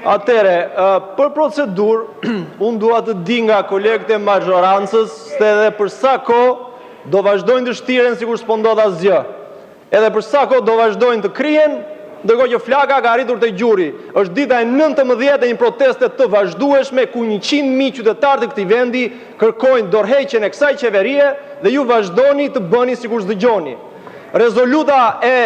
Atere, për procedur, unë dua të di nga kolegët e majorancës se edhe për sa kohë do vazhdojnë të shtiren sikur s'po ndodh asgjë. Edhe për sa kohë do vazhdojnë të krijen, ndërkohë që flaka ka arritur te gjuri. Është dita e 19 e një proteste të vazhdueshme ku 100.000 qytetarë të këtij vendi kërkojnë dorëheqjen e kësaj qeverie dhe ju vazhdoni të bëni sikur s'dëgjoni. Rezoluta e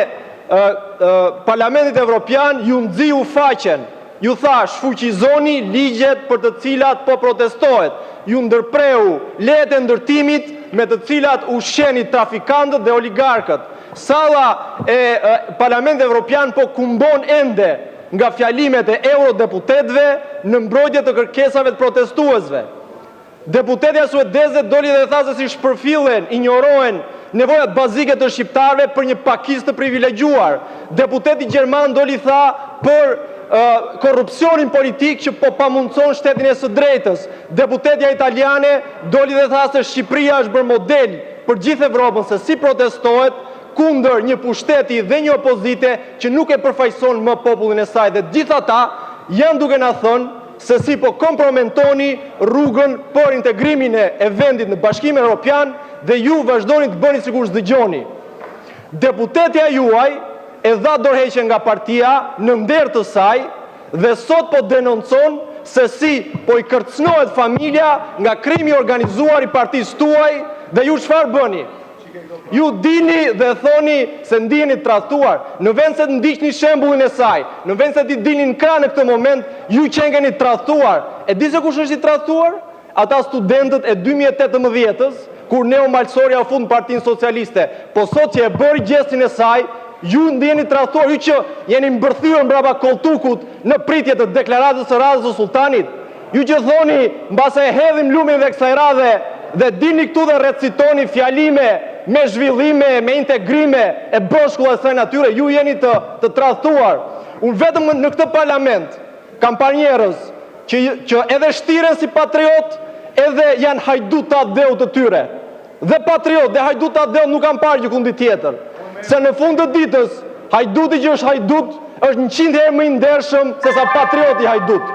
Parlamentit Evropian ju nxiu faqen. Ju tha shfuqizoni ligjet për të cilat po protestohet. Ju ndërpreu lejet e ndërtimit me të cilat ushqeni trafikantët dhe oligarkët. Salla e Parlamentit Evropian po kumbon ende nga fjalimet e eurodeputetëve në mbrojtje të kërkesave të protestuesve. Deputetja suedeze doli dhe tha se si shpërfillen, injorohen nevojat bazike të shqiptarëve për një pakisë të privilegjuar. Deputeti gjerman doli tha për korrupsionin politik që po pamundson shtetin e së drejtës. Deputetja italiane doli dhe tha se Shqipëria është bërë model për gjithë Evropën se si protestohet kundër një pushteti dhe një opozite që nuk e përfaqëson më popullin e saj. Dhe gjithë ata janë duke na thënë se si po komprometoni rrugën për integrimin e vendit në Bashkimin Evropian dhe ju vazhdoni të bëni sikur s'dëgjoni. Deputetja juaj e dha dorëheqjen nga partia në nder të saj dhe sot po denoncon se si po i kërcënohet familja nga krimi organizuar i partisë tuaj dhe ju çfarë bëni? Ju dini dhe thoni se ndiheni të tradhtuar, në vend se të ndiqni shembullin e saj, në vend se të dilni në krah në këtë moment, ju qenkeni të tradhtuar. E di se kush është i tradhtuar? Ata studentët e 2018-s, kur Neo Malsoria u fut në Partinë Socialiste. Po sot që e bëri gjestin e saj, ju ndiheni të tradhtuar, ju që jeni mbërthyer mbrapa koltukut në pritje të deklaratës së radhës së sultanit. Ju që thoni mbase e hedhim lumin dhe kësaj radhe dhe dilni këtu dhe recitoni fjalime me zhvillime, me integrime e bëshkulla e saj natyre, ju jeni të tradhtuar. Unë vetëm në këtë parlament kam parë njerëz që edhe shtiren si patriot, edhe janë hajdut të adeu të tyre. Dhe patriot dhe hajdut të adeu nuk kam parë gjikundi tjetër. Se në fund të ditës, hajduti që është hajdut është 100 herë më i ndershëm se sa patrioti hajdut.